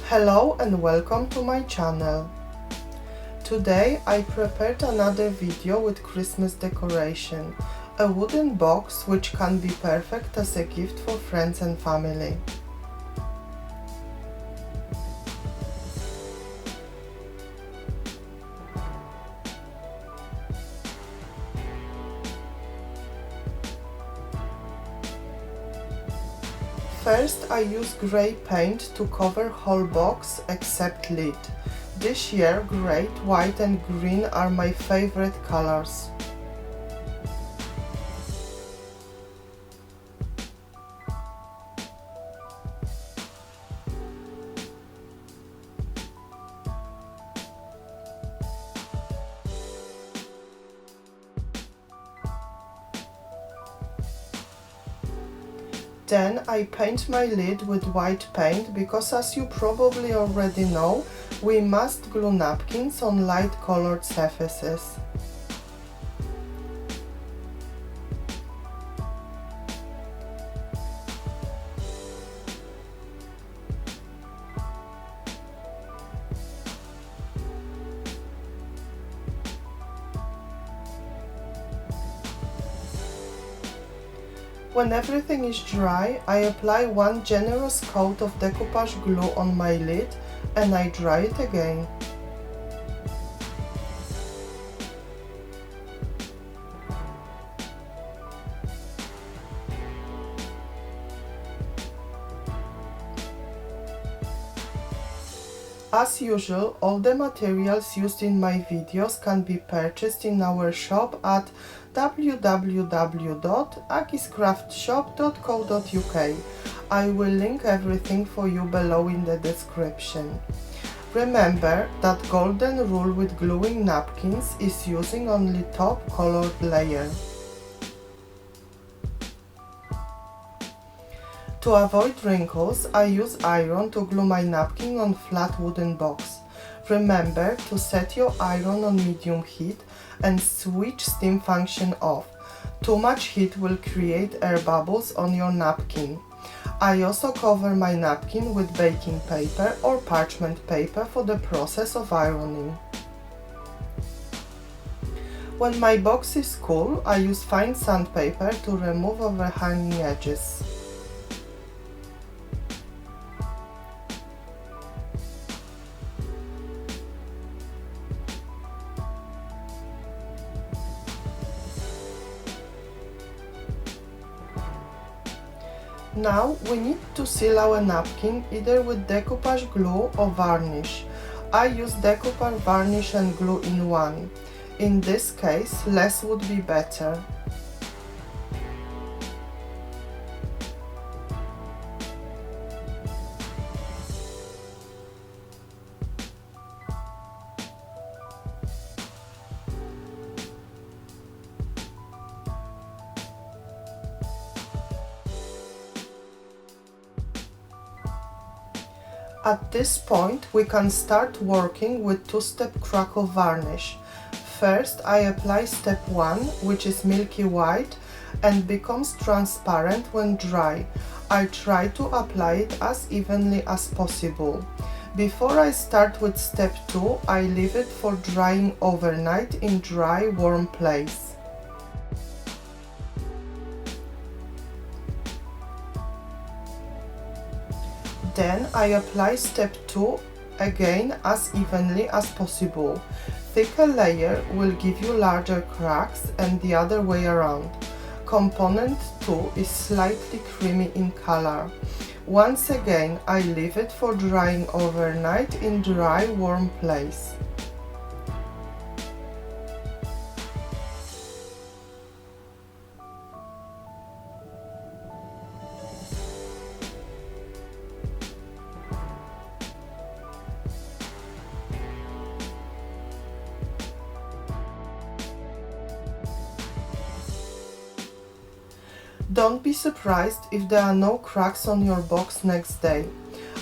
Hello and welcome to my channel. Today I prepared another video with Christmas decoration, a wooden box which can be perfect as a gift for friends and family. First, I use grey paint to cover whole box except lid. This year, grey, white and green are my favorite colors. Then I paint my lid with white paint because, as you probably already know, we must glue napkins on light colored surfaces. When everything is dry, I apply one generous coat of decoupage glue on my lid and I dry it again. As usual, all the materials used in my videos can be purchased in our shop at www.aggiescraftshop.co.uk. I will link everything for you below in the description. Remember that golden rule with gluing napkins is using only top colored layer. To avoid wrinkles, I use iron to glue my napkin on flat wooden box. Remember to set your iron on medium heat and switch steam function off. Too much heat will create air bubbles on your napkin. I also cover my napkin with baking paper or parchment paper for the process of ironing. When my box is cool, I use fine sandpaper to remove overhanging edges. Now we need to seal our napkin either with decoupage glue or varnish. I use decoupage, varnish and glue in one. In this case, less would be better. At this point, we can start working with two-step crackle varnish. First, I apply step 1, which is milky white and becomes transparent when dry. I try to apply it as evenly as possible. Before I start with step 2, I leave it for drying overnight in dry, warm place. Then I apply step 2 again as evenly as possible. Thicker layer will give you larger cracks and the other way around. Component 2 is slightly creamy in color. Once again, I leave it for drying overnight in dry, warm place. Don't be surprised if there are no cracks on your box next day.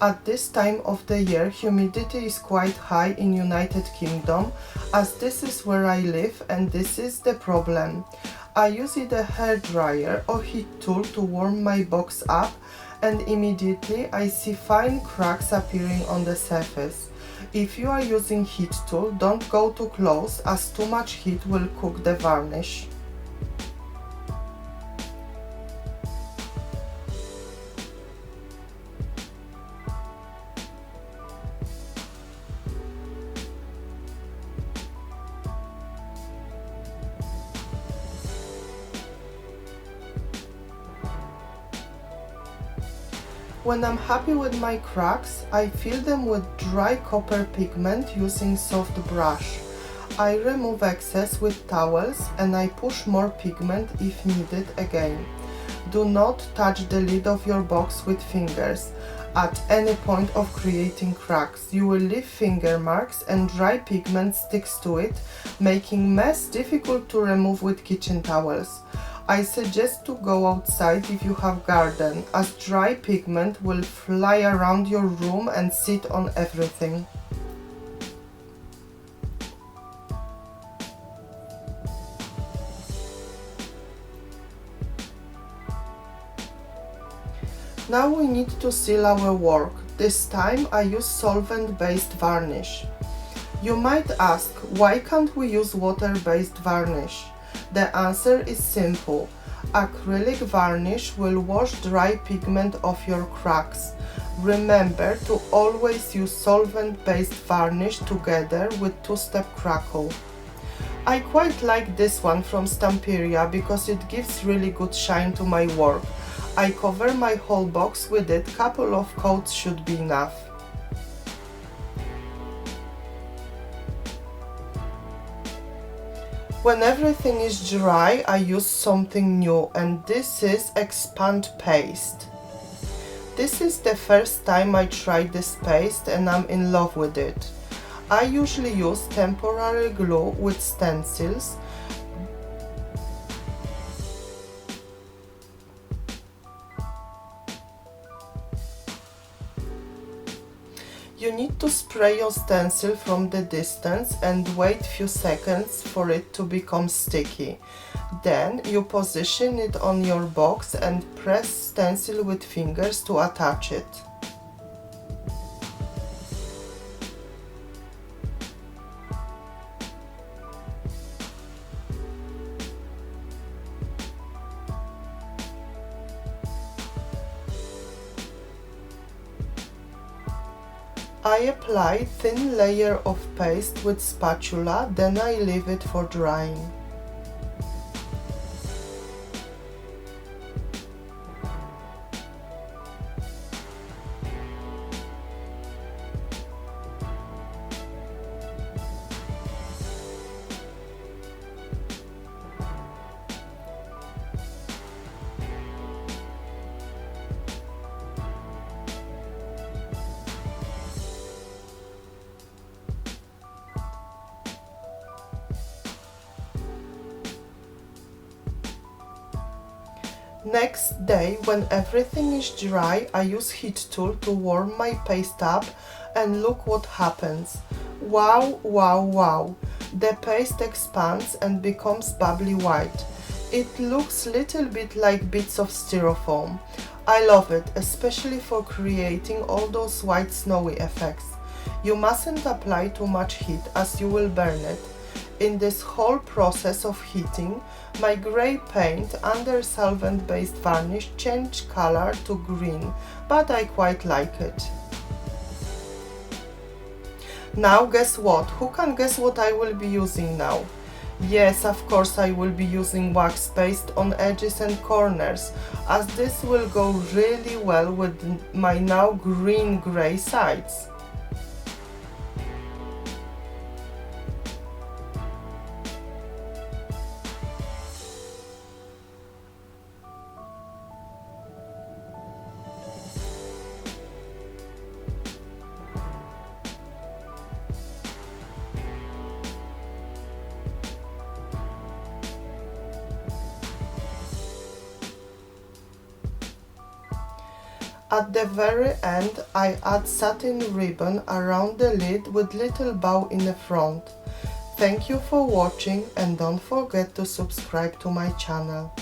At this time of the year, humidity is quite high in United Kingdom, as this is where I live and this is the problem. I use either hairdryer or heat tool to warm my box up, and immediately I see fine cracks appearing on the surface. If you are using heat tool, don't go too close, as too much heat will cook the varnish. When I'm happy with my cracks, I fill them with dry copper pigment using soft brush. I remove excess with towels and I push more pigment if needed again. Do not touch the lid of your box with fingers. At any point of creating cracks, you will leave finger marks and dry pigment sticks to it, making mess difficult to remove with kitchen towels. I suggest to go outside if you have garden, as dry pigment will fly around your room and sit on everything. Now we need to seal our work. This time I use solvent-based varnish. You might ask, why can't we use water-based varnish? The answer is simple. Acrylic varnish will wash dry pigment off your cracks. Remember to always use solvent-based varnish together with two-step crackle. I quite like this one from Stamperia because it gives really good shine to my work. I cover my whole box with it, couple of coats should be enough. When everything is dry, I use something new, and this is expand paste. This is the first time I tried this paste and I'm in love with it. I usually use temporary glue with stencils. You need to spray your stencil from the distance and wait few seconds for it to become sticky. Then you position it on your box and press stencil with fingers to attach it. I apply thin layer of paste with spatula, then I leave it for drying. Next day, when everything is dry, I use heat tool to warm my paste up, and look what happens. Wow, wow, wow! The paste expands and becomes bubbly white. It looks a little bit like bits of styrofoam. I love it, especially for creating all those white snowy effects. You mustn't apply too much heat as you will burn it. In this whole process of heating, my grey paint under solvent-based varnish changed color to green, but I quite like it. Now guess what? Who can guess what I will be using now? Yes, of course I will be using wax paste on edges and corners, as this will go really well with my now green-grey sides. At the very end, I add satin ribbon around the lid with little bow in the front. Thank you for watching and don't forget to subscribe to my channel.